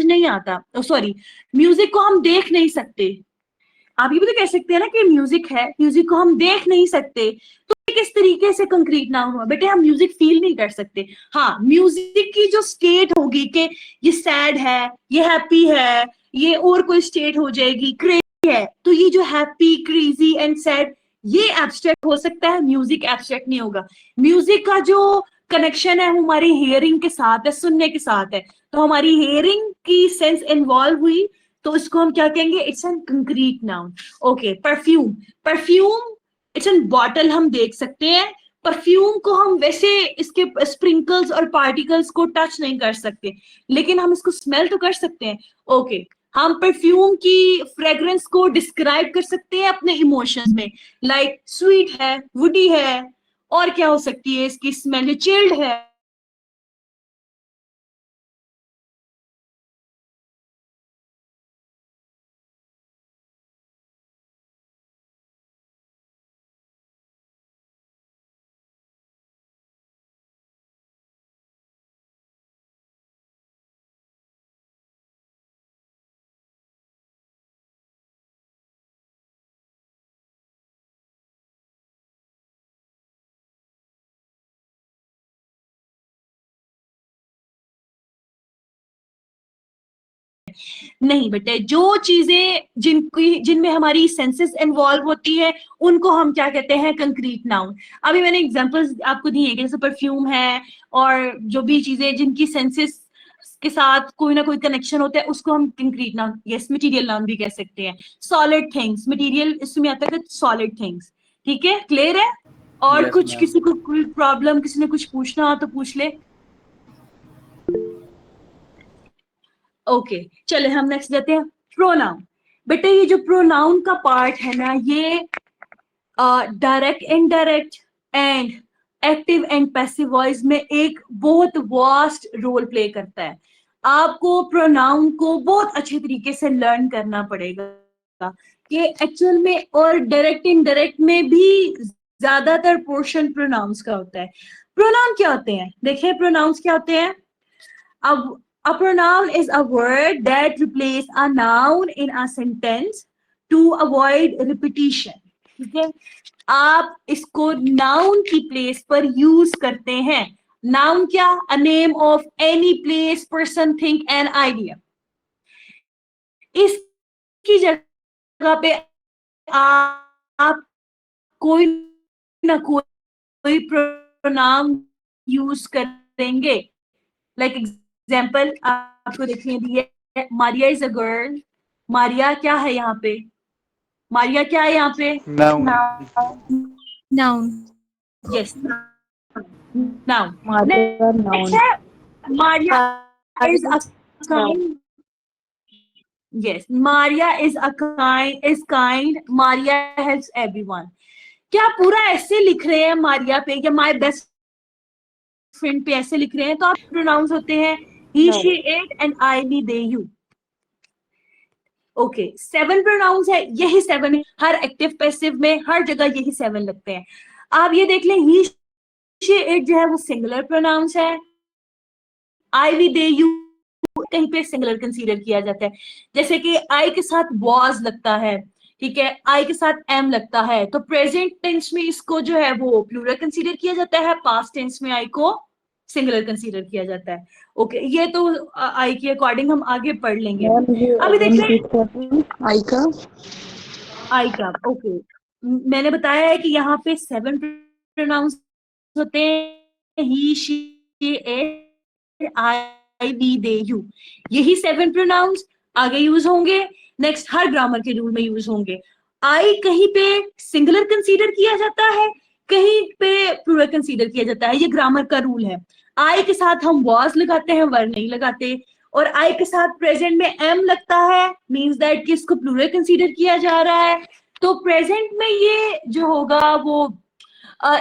नहीं आता, sorry, music को हम देख नहीं सकते। आप ये भी तो कह सकते हैं ना कि म्यूजिक है, म्यूजिक को हम देख नहीं सकते, तो किस तरीके से कंक्रीट नाउन हुआ? बेटे हम म्यूजिक फील नहीं कर सकते। हाँ, म्यूजिक की जो स्टेट होगी कि ये सैड है, ये हैप्पी है, ये और कोई स्टेट हो जाएगी, क्रेजी है, तो ये जो हैप्पी, क्रेजी एंड सैड, ये एब्स्ट्रैक्ट हो सकता है, म्यूजिक एब्स्ट्रैक्ट नहीं होगा। म्यूजिक का जो कनेक्शन है वो हमारी हियरिंग के साथ है, सुनने के साथ है, तो हमारी हियरिंग की सेंस इन्वॉल्व हुई, तो इसको हम क्या कहेंगे? It's an concrete noun. Okay, perfume. Perfume it's an bottle, हम देख सकते हैं। परफ्यूम को हम वैसे इसके स्प्रिंकल्स और पार्टिकल्स को टच नहीं कर सकते, लेकिन हम इसको स्मेल तो कर सकते हैं। ओके, हम परफ्यूम की फ्रेग्रेंस को डिस्क्राइब कर सकते हैं अपने इमोशंस में, लाइक स्वीट है, वुडी है, और क्या हो सकती है इसकी स्मेल? चिल्ड है। नहीं बेटे, जो चीजें जिनमें हमारी सेंसेस इन्वॉल्व होती है, उनको हम क्या कहते हैं? Concrete noun. अभी मैंने एग्जांपल्स आपको दिए कि जैसे परफ्यूम है, और जो भी चीजें जिनकी सेंसेस के साथ कोई ना कोई कनेक्शन होता है, उसको हम concrete noun, yes, material noun भी कह सकते हैं। सॉलिड थिंग्स, मटेरियल इसमें आता है, सॉलिड थिंग्स। ठीक है, क्लियर है? और यस कुछ, मैम। किसी को कोई प्रॉब्लम, किसी ने कुछ पूछना हो तो पूछ ले। ओके, चले हम नेक्स्ट जाते हैं, प्रोनाउन। बेटे ये जो प्रोनाउन का पार्ट है ना, ये direct, indirect and active and passive voice में एक बहुत वास्ट रोल प्ले करता है। आपको प्रोनाउन को बहुत अच्छे तरीके से लर्न करना पड़ेगा कि एक्चुअल में और डायरेक्ट इनडायरेक्ट में भी ज्यादातर पोर्शन प्रोनाउंस का होता है। प्रोनाउन क्या होते हैं? देखिए प्रोनाउंस क्या होते हैं। अब a pronoun is a word that replace a noun in a sentence to avoid repetition. ठीक है, आप इसको नाउन की प्लेस पर यूज करते हैं। नाउन क्या? A name of any place, person, thing and idea. इसकी जगह पे आप कोई ना कोई प्रोनाउन यूज करेंगे। लाइक एग्जाम्पल आपको देखने दी है, Maria is a girl. Maria क्या है यहाँ पे? मारिया क्या है यहाँ पे? Noun. Noun. Yes, now Mother next noun. है, Maria is a Noun. Kind. Yes, Maria is kind, Maria helps everyone. क्या पूरा ऐसे लिख रहे हैं मारिया पे, या माय बेस्ट फ्रेंड पे ऐसे लिख रहे हैं, तो आप प्रोनाउंस होते हैं he, No. She, it and I, we, they, you. Okay, 7 pronouns है, यही 7 है हर एक्टिव पैसिव में, हर जगह यही 7 लगते हैं। आप ये देख लें, ही, शी, इट जो है वो सिंगुलर प्रोनाउंस है, आई, वी, दे, यू कहीं पे सिंगुलर कंसीडर किया जाता है। जैसे कि आई के साथ वॉज लगता है, ठीक है, आई के साथ एम लगता है, तो प्रेजेंट टेंस में इसको जो है वो प्लूरल कंसीडर किया जाता है, पास्ट टेंस में आई को सिंगुलर कंसीडर किया जाता है। ओके, ये तो आई के अकॉर्डिंग हम आगे पढ़ लेंगे। मैम ये अभी again देखें repeat कर दूं आई का। आई का। ओके, मैंने बताया है कि यहाँ पे 7 प्रोनाउंस होते हैं, he, she, it, I, we, they, you. यही 7 प्रोनाउंस आगे यूज होंगे, नेक्स्ट हर ग्रामर के रूल में यूज होंगे। आई कहीं पे सिंगुलर कंसीडर किया जाता है, कहीं पे प्लूरल कंसीडर किया जाता है, ये ग्रामर का रूल है। आई के साथ हम वॉज लगाते हैं, वर नहीं लगाते, और आई के साथ प्रेजेंट में एम लगता है, मींस दैट कि इसको प्लूरल कंसीडर किया जा रहा है। तो प्रेजेंट में ये जो होगा वो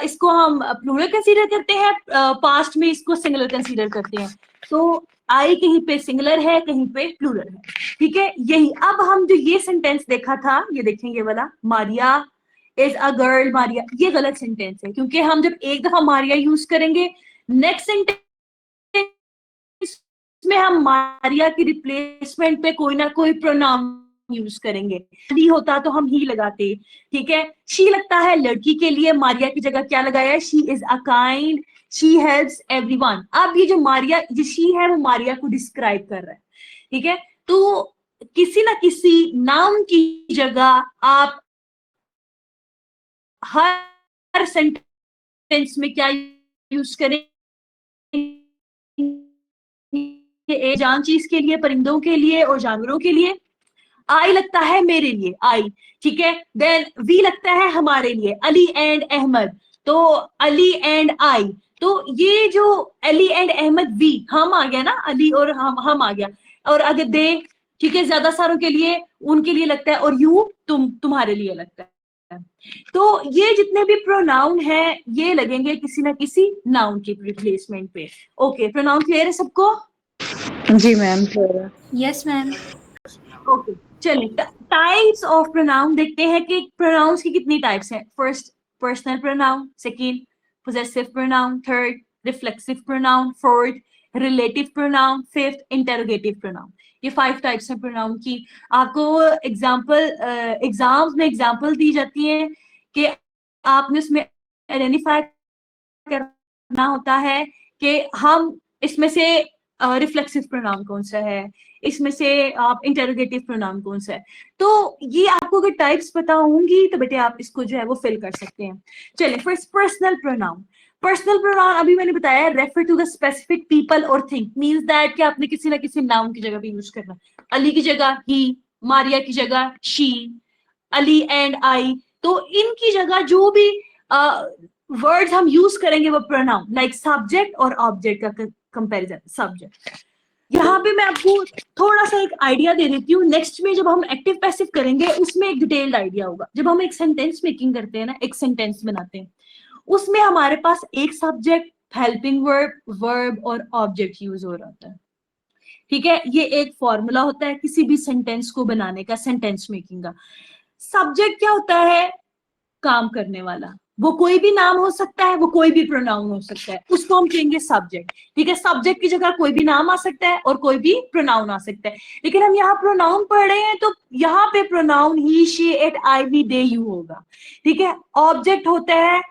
इसको हम प्लूरल कंसीडर करते हैं, पास्ट में इसको सिंगुलर कंसीडर करते हैं। तो आई कहीं पे सिंगुलर है, कहीं पे प्लूरल है। ठीक है, यही अब हम जो ये सेंटेंस देखा था, ये देखेंगे वाला, Maria is a girl, Maria, ये गलत सेंटेंस है, क्योंकि हम जब एक दफा मारिया यूज करेंगे, नेक्स्ट सेंटेंस उसमें हम मारिया की रिप्लेसमेंट पे कोई ना कोई प्रोनाउन यूज करेंगे। ही होता तो हम ही लगाते, ठीक है। शी लगता है लड़की के लिए, मारिया की जगह क्या लगाया, she is a kind, she helps everyone. अब ये जो मारिया, जो शी है, वो मारिया को डिस्क्राइब कर रहा है, ठीक है। तो किसी ना किसी नाउन की जगह आप हर सेंटेंस में क्या यूज करेंगे, जान चीज के लिए, परिंदों के लिए और जानवरों के लिए। आई लगता है मेरे लिए, आई, ठीक है। देन वी लगता है हमारे लिए, अली एंड अहमद, तो अली एंड आई। तो ये जो अली एंड अहमद, वी हम आ गया ना, अली और हम आ गया। और अगर दे, ठीक है, ज्यादा सारों के लिए, उनके लिए लगता है, और यू तुम्हारे लिए लगता है। तो ये जितने भी प्रोनाउन है ये लगेंगे किसी ना किसी नाउन के रिप्लेसमेंट पे। ओके, प्रोनाउन क्लियर है सबको? जी मैम क्लियर है। Yes, ma'am. ओके, चलिए टाइप्स ऑफ प्रोनाउन देखते हैं कि प्रोनाउंस की कितनी टाइप्स हैं। First, personal pronoun, second possessive pronoun, third reflexive pronoun, fourth relative pronoun, fifth interrogative pronoun. ये 5 टाइप्स हैं प्रोनाउन की। आपको एग्जांपल, एग्जाम्स में एग्जांपल दी जाती है कि आपने उसमें आइडेंटिफाई करना होता है कि हम इसमें से रिफ्लेक्सिव प्रोनाउन कौन सा है, इसमें से आप इंटेरोगेटिव प्रोनाउन कौन सा है। तो ये आपको अगर टाइप्स पता होंगी तो बेटे आप इसको जो है वो फिल कर सकते हैं। चलिए, first personal pronoun. Personal pronoun अभी मैंने बताया, refer to the specific people और थिंग, मींस दैट कि आपने किसी ना किसी नाउन की जगह भी यूज करना है। अली की जगह ही, मारिया की जगह शी, अली एंड आई। तो इनकी जगह जो भी वर्ड्स हम यूज करेंगे वो प्रोनाउन, लाइक सब्जेक्ट और ऑब्जेक्ट का कंपैरिजन। सब्जेक्ट, यहाँ पे मैं आपको थोड़ा सा एक आइडिया दे देती हूँ। नेक्स्ट में जब हम एक्टिव पैसिव करेंगे उसमें एक डिटेल्ड आइडिया होगा। जब हम एक सेंटेंस मेकिंग करते हैं ना, एक सेंटेंस बनाते हैं, उसमें हमारे पास एक सब्जेक्ट, हेल्पिंग वर्ब, वर्ब और ऑब्जेक्ट यूज हो रहा होता है, ठीक है। ये एक फॉर्मूला होता है किसी भी सेंटेंस को बनाने का, सेंटेंस मेकिंग का। सब्जेक्ट क्या होता है, काम करने वाला। वो कोई भी नाम हो सकता है, वो कोई भी प्रोनाउन हो सकता है, उसको हम कहेंगे सब्जेक्ट, ठीक है। सब्जेक्ट की जगह कोई भी नाम आ सकता है और कोई भी प्रोनाउन आ सकता है। लेकिन हम यहाँ प्रोनाउन पढ़ रहे हैं तो यहाँ पे pronoun he, she, it, I, we, they, you होगा, ठीक है। ऑब्जेक्ट होता है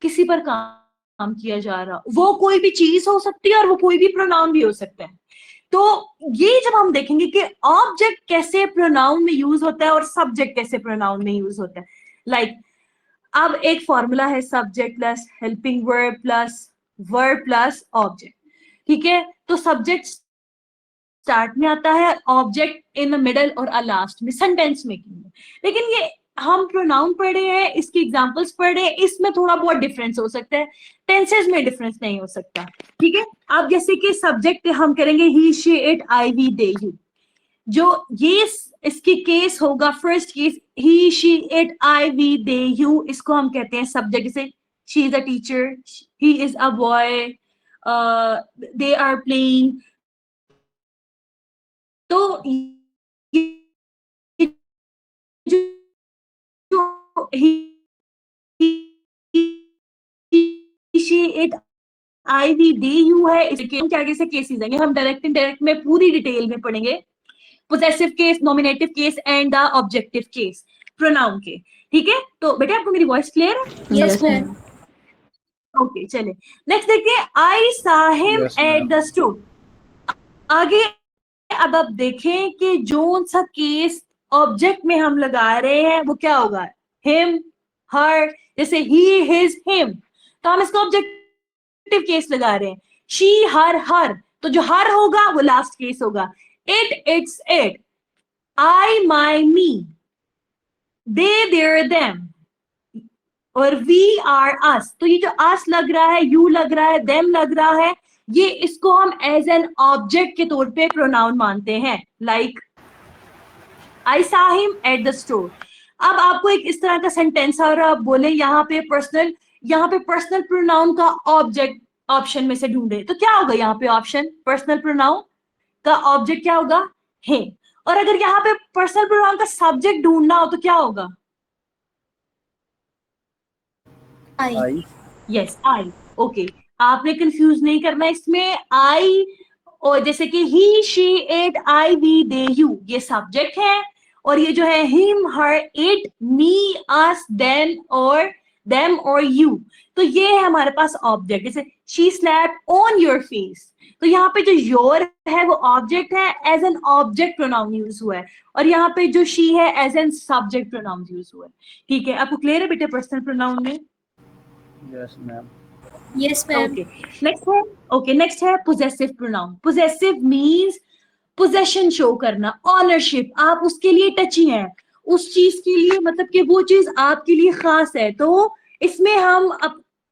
किसी पर काम किया जा रहा, वो कोई भी चीज हो सकती है और वो कोई भी प्रोनाउन भी हो सकता है। तो ये जब हम देखेंगे कि ऑब्जेक्ट कैसे प्रोनाउन में यूज होता है और सब्जेक्ट कैसे प्रोनाउन में यूज होता है, लाइक अब एक फॉर्मूला है, subject plus helping verb plus verb plus object, ठीक है। तो सब्जेक्ट स्टार्ट में आता है, ऑब्जेक्ट इन द मिडल और लास्ट में, सेंटेंस मेकिंग में। लेकिन ये हम प्रोनाउन पढ़ रहे हैं, इसकी एग्जांपल्स पढ़ रहे हैं, इसमें थोड़ा बहुत डिफरेंस हो सकता है, टेंसेस में डिफरेंस नहीं हो सकता, ठीक है। अब जैसे कि सब्जेक्ट हम करेंगे he, she, it, I, we, they, you. जो ये इसकी केस होगा, first case, he, she, it, I, we, they, you, इसको हम कहते हैं सब्जेक्ट। जैसे she is a teacher, he is a boy, they are playing. तो ये जो she, it, I, we, they, you है, इसके हम क्या कैसे केसेस हैं, हम डायरेक्ट इनडायरेक्ट में पूरी डिटेल में पढ़ेंगे। Possessive case, nominative case and the objective case pronoun के, ठीक है। तो बेटा आपको मेरी वॉइस क्लियर है? Yes, yes ma'am. Ma'am. Okay, चलिए नेक्स्ट देखते हैं, I saw him Yes, at ma'am. The store. आगे अब आप देखें कि जो सा केस ऑब्जेक्ट में हम लगा रहे हैं वो क्या होगा, हिम, हर। जैसे ही, हिज, हिम, तो हम इसको ऑब्जेक्टिव केस लगा रहे हैं। शी, हर, हर, तो जो हर होगा वो लास्ट केस होगा। It, its, it, I, my, me, they, their, them, और वी आर अस। तो ये जो अस लग रहा है, यू लग रहा है, देम लग रहा है, ये इसको हम एज एन ऑब्जेक्ट के तौर पे प्रोनाउन मानते हैं। Like I saw him at the store. अब आपको एक इस तरह का सेंटेंस और आप बोले यहाँ पे पर्सनल प्रोनाउन का ऑब्जेक्ट ऑप्शन में से ढूंढे, तो क्या होगा यहाँ पे ऑप्शन, पर्सनल प्रोनाउन का ऑब्जेक्ट क्या होगा, है। और अगर यहाँ पे पर्सनल प्रोनाउन का सब्जेक्ट ढूंढना हो तो क्या होगा, I. I. Yes, I. Okay, आपने कंफ्यूज नहीं करना इसमें। आई और जैसे कि he she it I we they you, ये सब्जेक्ट है, और ये जो है him her it me us then और देम और यू, तो ये है हमारे पास ऑब्जेक्ट। जैसे she slapped on your face, तो यहाँ पे जो योर है वो ऑब्जेक्ट है, as an object pronoun use हुआ है, और यहाँ पे जो शी है as an subject pronoun use हुआ है। ठीक है, आपको क्लियर है बेटे पर्सनल प्रोनाउन में? Yes ma'am. Yes, ma'am. Okay next है, ओके नेक्स्ट है possessive pronoun. Possessive means possession show करना, ऑनरशिप, आप उसके लिए टची हैं, उस चीज के लिए, मतलब कि वो चीज आपके लिए खास है, तो इसमें हम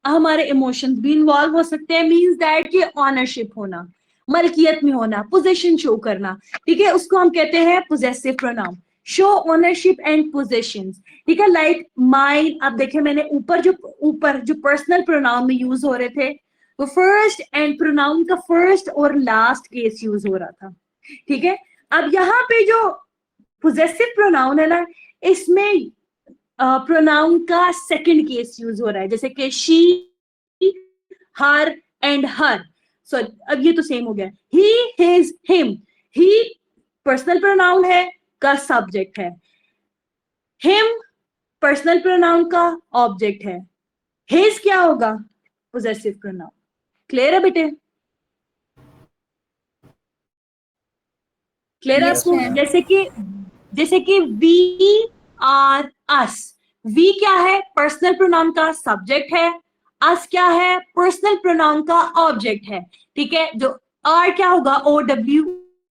हमारे इमोशंस भी इन्वॉल्व हो सकते हैं। मींस दैट कि ऑनरशिप होना, मलकियत में होना, पोजेशन शो करना, ठीक है, उसको हम कहते हैं possessive pronoun. Show ownership and possessions, ठीक है, लाइक माइन। अब देखिए मैंने ऊपर जो पर्सनल प्रोनाउन में यूज हो रहे थे वो फर्स्ट एंड प्रोनाउन का फर्स्ट और लास्ट केस यूज हो रहा था, ठीक है। अब यहाँ पे जो पोजेसिव प्रोनाउन है ना, इसमें प्रोनाउन का सेकंड केस यूज हो रहा है, जैसे कि शी, हर एंड हर। सो अब ये तो सेम हो गया, ही, हिज, हिम। ही पर्सनल प्रोनाउन है का सब्जेक्ट है, हिम पर्सनल प्रोनाउन का ऑब्जेक्ट है, हिज क्या होगा? Possessive pronoun. क्लियर है बेटे? क्लियर है Yes, आपको? ma'am. जैसे कि वी आर अस, वी क्या है? पर्सनल प्रोनाउन का सब्जेक्ट है, अस क्या है? पर्सनल प्रोनाउन का ऑब्जेक्ट है, ठीक है। जो आर क्या होगा? O W,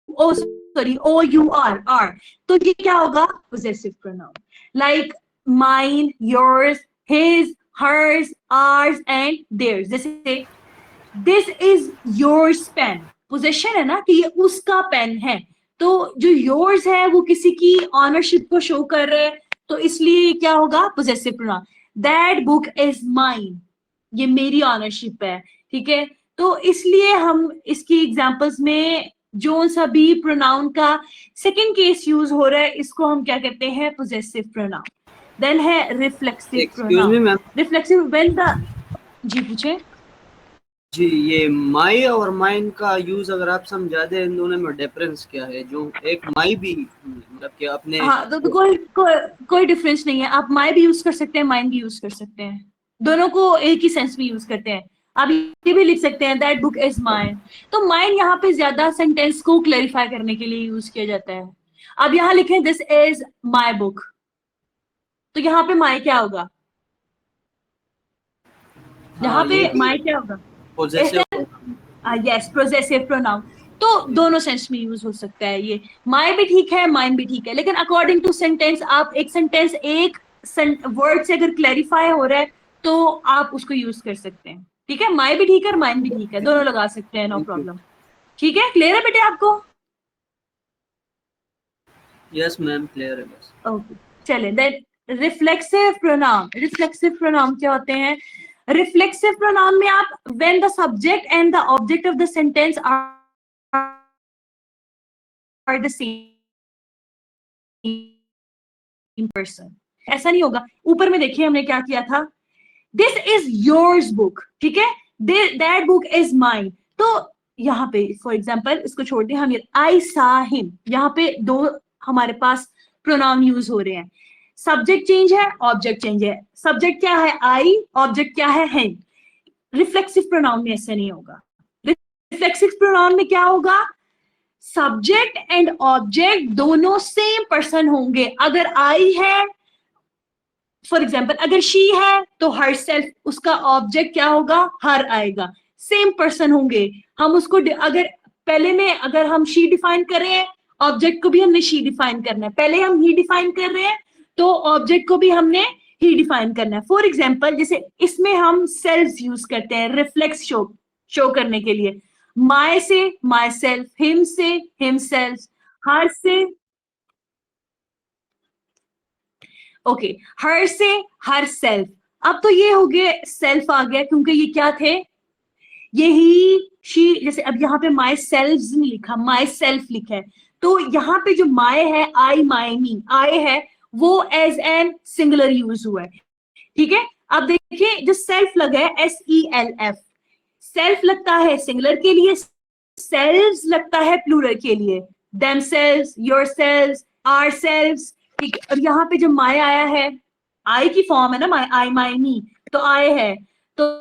O sorry, O U R, our, तो ये क्या होगा? Possessive pronoun. Like mine, yours, his, hers, ours and theirs. जैसे this is yours pen, possession है ना कि ये उसका पेन है, तो जो योर्स है वो किसी की ऑनरशिप को शो कर रहे हैं, तो इसलिए क्या होगा? Possessive pronoun. That book is mine, ये मेरी ऑनरशिप है, ठीक है। तो इसलिए हम इसकी एग्जांपल्स में जो सा भी प्रोनाउन का सेकंड केस यूज हो रहा है, इसको हम क्या कहते हैं? Possessive pronoun. देन है reflexive excuse me pronoun. Ma'am. Reflexive when the, जी पूछे। जी, ये माई और माइन का यूज अगर आप समझा दें, इन दोनों में डिफरेंस क्या है? जो एक माई भी मतलब कि अपने हाँ, तो कोई डिफरेंस नहीं है, आप माई भी यूज कर सकते हैं, माइन भी यूज कर सकते हैं, दोनों को एक ही सेंस में यूज करते हैं। आप ये भी लिख सकते हैं दैट बुक इज माइन, तो माइन यहाँ पे ज्यादा सेंटेंस को क्लैरिफाई करने के लिए यूज किया जाता है। अब यहाँ लिखें दिस इज माई बुक, तो यहाँ पे माई क्या होगा? यहाँ पे माई क्या होगा? पोजेसिव। Yes, possessive pronoun. तो दोनों सेंस में यूज हो सकता है ये, माई भी ठीक है, माइन भी ठीक है, लेकिन अकॉर्डिंग टू सेंटेंस, आप एक सेंटेंस एक वर्ड से अगर क्लैरिफाई हो रहा है तो आप उसको यूज कर सकते हैं, ठीक है। माई भी ठीक है और माइन भी ठीक है, दोनों लगा सकते हैं, नो प्रॉब्लम। ठीक है, क्लियर है बेटे आपको? यस मैम, क्लियर है बस। ओके, चले then reflexive pronoun. Reflexive pronoun क्या होते हैं? रिफ्लेक्सिव प्रोनाउन में आप when the subject and the object of the sentence are the same person, ऐसा नहीं होगा। ऊपर में देखिए हमने क्या किया था, दिस इज योर्स बुक, ठीक है, दैट बुक इज माइन। तो यहाँ पे फॉर एग्जाम्पल इसको छोड़ दें हम, आई सा हिम, यहाँ पे दो हमारे पास प्रोनाउन यूज हो रहे हैं, सब्जेक्ट चेंज है, ऑब्जेक्ट चेंज है। सब्जेक्ट क्या है? आई, ऑब्जेक्ट क्या है? हिम। रिफ्लेक्सिव प्रोनाउन में ऐसा नहीं होगा। रिफ्लेक्सिव प्रोनाउन में क्या होगा? सब्जेक्ट एंड ऑब्जेक्ट दोनों सेम पर्सन होंगे। अगर आई है, फॉर एग्जाम्पल अगर शी है तो हर सेल्फ, उसका ऑब्जेक्ट क्या होगा? हर आएगा, सेम पर्सन होंगे। हम उसको अगर पहले में अगर हम शी डिफाइन कर रहे हैं, ऑब्जेक्ट को भी हमने शी डिफाइन करना है। पहले हम ही डिफाइन कर रहे हैं तो ऑब्जेक्ट को भी हमने ही डिफाइन करना है। फॉर एग्जाम्पल जैसे इसमें हम सेल्फ यूज करते हैं रिफ्लेक्स शो करने के लिए, माय से माई सेल्फ, हिम से हिम सेल्फ, हर से ओके, हर से हर सेल्फ। अब तो ये हो गया, सेल्फ आ गया, क्योंकि ये क्या थे? ये ही शी। जैसे अब यहाँ पे माई सेल्फ नहीं लिखा, माई सेल्फ लिखा है, तो यहाँ पे जो माई है, आई माई मी, आई है, वो एज एन सिंगुलर यूज हुआ है, ठीक है। अब देखिए जो सेल्फ लगा है, SELF, सेल्फ लगता है सिंगुलर के लिए, सेल्व्स लगता है प्लूरल के लिए, themselves, yourselves, ourselves, ठीक है। और यहाँ पे जो माय आया है, आई की फॉर्म है ना, माय, आई, माय, मी, तो आए है, तो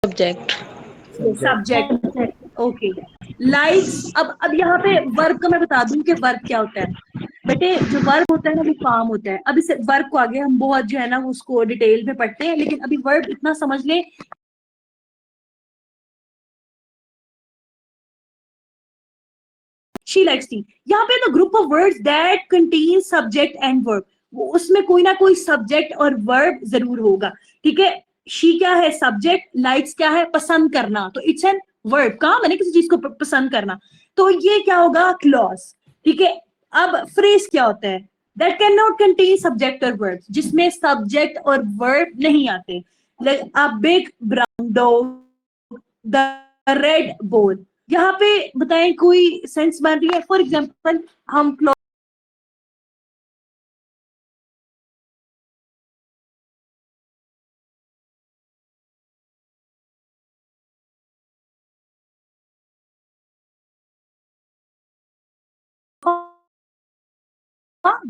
subject. Subject, okay. लाइक्स, अब यहाँ पे वर्ब का मैं बता दूं कि वर्ब क्या होता है। बेटे जो वर्ब होता है ना वो काम होता है। अब इस वर्ब को आगे हम बहुत जो है ना उसको डिटेल में पढ़ते हैं, लेकिन अभी वर्ब इतना समझ लें। She likes tea, यहाँ पे ना group of words that contain subject and verb, उसमें कोई ना कोई सब्जेक्ट और वर्ब जरूर होगा, ठीक है। शी क्या है, सब्जेक्ट, लाइक्स क्या है, पसंद करना, तो इट्स एन वर्ब, काम है ना किसी चीज को पसंद करना, तो ये क्या होगा, क्लॉज, ठीक है। अब फ्रेज क्या होता है, that can not contain subject और वर्ब, जिसमें सब्जेक्ट और वर्ब नहीं आते। A big brown dog, the red ball, यहाँ पे बताएं कोई सेंस बन रही है। फॉर एग्जाम्पल हम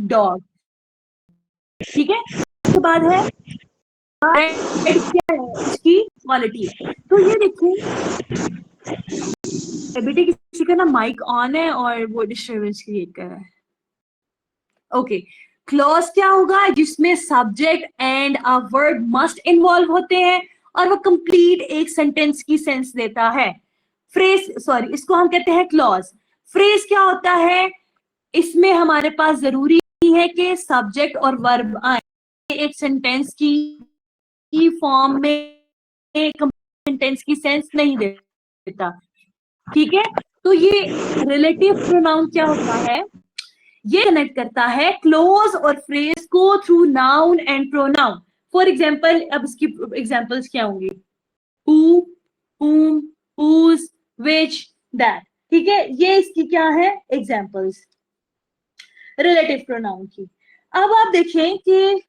डॉग, ठीक है। उसके बाद है red, क्या है इसकी क्वालिटी, तो ये देखिए बेटे किसी का ना माइक ऑन है और वो डिस्टर्बेंस क्रिएट कर रहा है। ओके, क्लॉज क्या होगा, जिसमें subject and a verb must involve होते हैं और वो कंप्लीट एक सेंटेंस की सेंस देता है। फ्रेज, सॉरी, इसको हम कहते हैं क्लॉज। फ्रेज क्या होता है, इसमें हमारे पास जरूरी है कि सब्जेक्ट और वर्ब आए, एक सेंटेंस की फॉर्म में सेंटेंस की सेंस नहीं देता, ठीक है। तो ये रिलेटिव प्रोनाउन क्या होता है, ये कनेक्ट करता है क्लोज और फ्रेज को through noun and pronoun. For example, अब इसकी एग्जाम्पल्स क्या होंगी, who, whom, whose, which, that, ठीक है। ये इसकी क्या है, एग्जाम्पल्स रिलेटिव प्रोनाउन की। अब आप देखें कि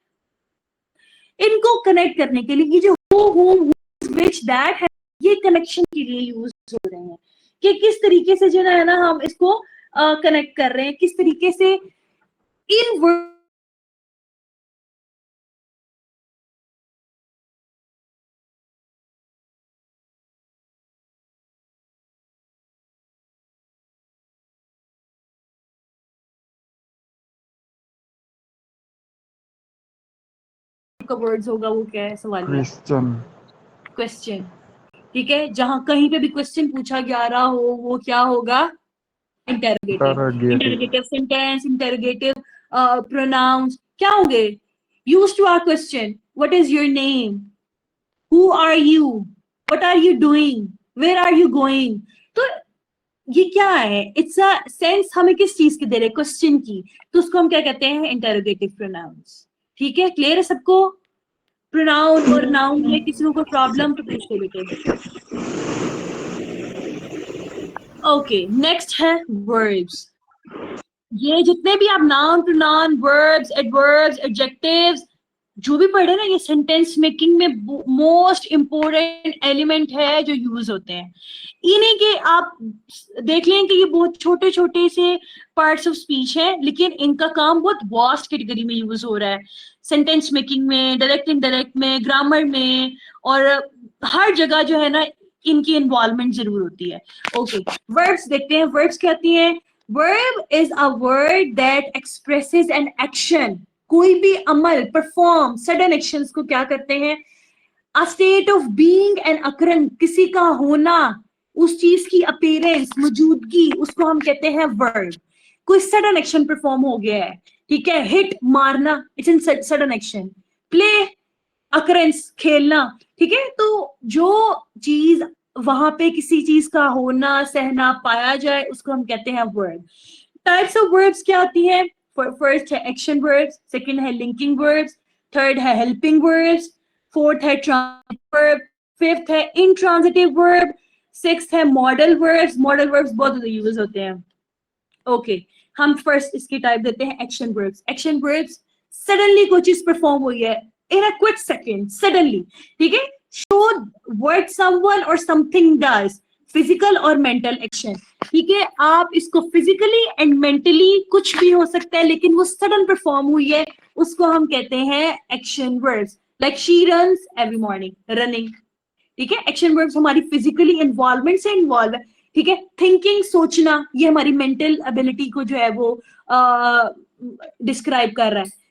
इनको कनेक्ट करने के लिए ये जो who, whom, whose, which, that है, ये कनेक्शन के लिए यूज हो रहे हैं कि किस तरीके से जो है ना हम इसको कनेक्ट कर रहे हैं, किस तरीके से इन का वर्ड्स होगा वो क्या है, सवाल क्वेश्चन, क्वेश्चन, ठीक है। जहां कहीं पे भी क्वेश्चन पूछा जा रहा हो वो क्या होगा, interrogative, interrogative sentence, interrogative pronouns क्या होंगे, used to ask question, what is your name, who are you, what are you doing, where are you going. तो ये क्या है, इट्स अ सेंस हमें किस चीज की दे रहे, क्वेश्चन की, तो उसको हम क्या कहते हैं, इंटरोगेटिव प्रोनाउंस, ठीक है। क्लियर है सबको, प्रोनाउन और नाउन में किसी को कोई प्रॉब्लम तो पूछ लो बेटे। ओके, नेक्स्ट है वर्ब्स। ये जितने भी आप noun, pronoun, verbs, adverbs, adjectives, जो भी पढ़े ना, ये सेंटेंस मेकिंग में मोस्ट इंपोर्टेंट एलिमेंट है जो यूज होते हैं। इन्हीं के आप देख लें कि ये बहुत छोटे छोटे से पार्ट्स ऑफ स्पीच है, लेकिन इनका काम बहुत वास्ट कैटेगरी में यूज हो रहा है, सेंटेंस मेकिंग में, डायरेक्ट इनडायरेक्ट में, ग्रामर में, और हर जगह जो है ना इनकी इन्वॉल्वमेंट जरूर होती है। ओके, वर्ब्स देखते हैं। वर्ब्स क्या होती हैं? Verb is a word that expresses an action. कोई भी अमल, परफॉर्म, सडन एक्शंस को क्या करते हैं? A state of being and occurrence, किसी का होना, उस चीज की अपीयरेंस, मौजूदगी, उसको हम कहते हैं वर्ब। कोई सडन एक्शन परफॉर्म हो गया है, ठीक है, हिट मारना, it's in sudden action. Play, occurrence, खेलना, ठीक है। तो जो चीज वहां पे किसी चीज का होना, सहना, पाया जाए, उसको हम कहते हैं वर्ब। टाइप्स ऑफ वर्ब्स क्या होती है? फर्स्ट है एक्शन वर्ब्स, सेकंड है लिंकिंग वर्ब्स, थर्ड है हेल्पिंग वर्ब्स, फोर्थ है ट्रांजिटिव वर्ब, फिफ्थ है इंट्रांजिटिव वर्ब, सिक्स्थ है मॉडल वर्ब्स। मॉडल वर्ब्स बहुत यूज होते हैं। ओके, हम फर्स्ट इसकी टाइप देते हैं action verbs. Action verbs, suddenly कोई चीज परफॉर्म हुई है, इन अ क्विक सेकेंड, सडनली, ठीक है। शो व्हाट समवन और समथिंग डज, फिजिकल और मेंटल एक्शन, ठीक है। आप इसको फिजिकली एंड मेंटली कुछ भी हो सकता है, लेकिन वो सडन परफॉर्म हुई है, उसको हम कहते हैं action verbs. Like she runs every morning, running, ठीक है। एक्शन वर्ब्स हमारी फिजिकली इन्वॉल्वमेंट से इन्वॉल्व है, ठीक है। थिंकिंग, सोचना, ये हमारी मेंटल एबिलिटी को जो है वो डिस्क्राइब कर रहा है।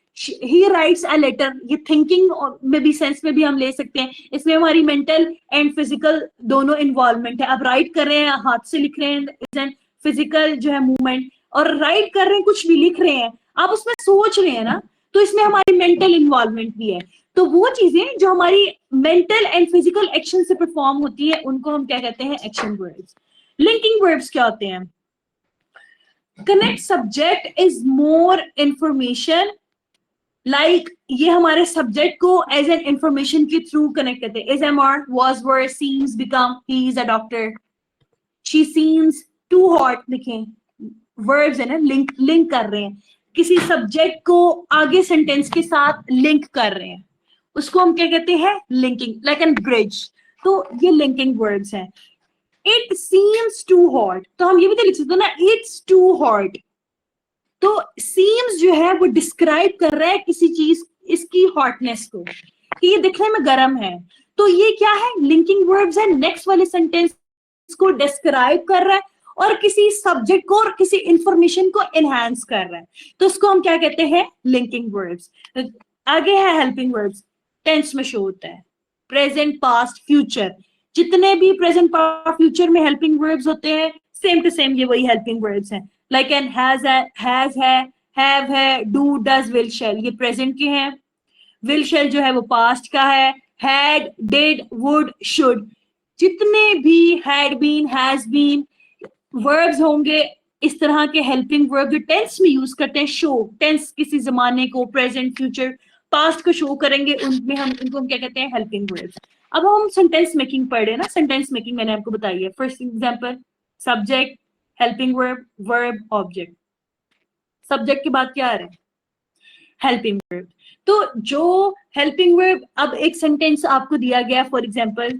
ही राइट्स अ लेटर, ये थिंकिंग में भी सेंस में भी हम ले सकते हैं। इसमें हमारी मेंटल एंड फिजिकल दोनों इन्वॉल्वमेंट है। आप राइट कर रहे हैं, हाथ से लिख रहे हैं, फिजिकल जो है मूवमेंट, और राइट कर रहे हैं, कुछ भी लिख रहे हैं, आप उसमें सोच रहे हैं ना, तो इसमें हमारी मेंटल इन्वॉल्वमेंट भी है। तो वो चीजें जो हमारी मेंटल एंड फिजिकल एक्शन से परफॉर्म होती है, उनको हम क्या कहते हैं? Action verbs. लिंकिंग वर्ब्स क्या होते हैं? Connect subject is more information, like ये हमारे सब्जेक्ट को एज एन इंफॉर्मेशन के थ्रू कनेक्ट करते हैं। Is, am, are, was, were, seems, become, he is a doctor, she seems to hot. देखें, वर्ब्स है ना, लिंक कर रहे हैं, किसी सब्जेक्ट को आगे सेंटेंस के साथ लिंक कर रहे हैं, उसको हम क्या कहते हैं? Linking, like an bridge. तो ये लिंकिंग वर्ड्स हैं। इट सीम्स टू हॉट, तो हम ये भी तो लिख सकते हैं ना, इट्स टू हॉट। तो सीम्स जो है वो डिस्क्राइब कर रहा है किसी चीज, इसकी हॉटनेस को, कि ये दिखने में गर्म है। तो ये क्या है? लिंकिंग वर्ब्स है। नेक्स्ट वाले सेंटेंस को डिस्क्राइब कर रहा है और किसी सब्जेक्ट को और किसी इंफॉर्मेशन को एनहांस कर रहा है, तो उसको हम क्या कहते हैं? Linking verbs. आगे है हेल्पिंग वर्ब्स, टेंस में शो होता है, प्रेजेंट, पास्ट, फ्यूचर। जितने भी प्रेजेंट, पास्ट, फ्यूचर में हेल्पिंग वर्ब्स होते हैं, सेम टू सेम ये वही हेल्पिंग वर्ब्स हैं। लाइक एन हैज है, हैव है, डू, डज, विल, शैल, ये प्रेजेंट के हैं। विल, शैल जो है वो पास्ट का है। हैड, डिड, वुड, शुड, जितने भी had been, has been verbs होंगे, इस तरह के हेल्पिंग वर्ब जो टेंस में यूज करते हैं, शो, टेंस किसी जमाने को, प्रेजेंट, फ्यूचर, पास्ट को शो करेंगे, उनमें हम इनको हम क्या कहते हैं? Helping verbs. अब हम सेंटेंस मेकिंग पढ़ रहे हैं ना, सेंटेंस मेकिंग मैंने आपको बताई है। First example, subject, helping verb, verb, object. Subject के बाद क्या आ रहा है? Helping verb. तो जो हेल्पिंग वर्ब, अब एक सेंटेंस आपको दिया गया, फॉर एग्जांपल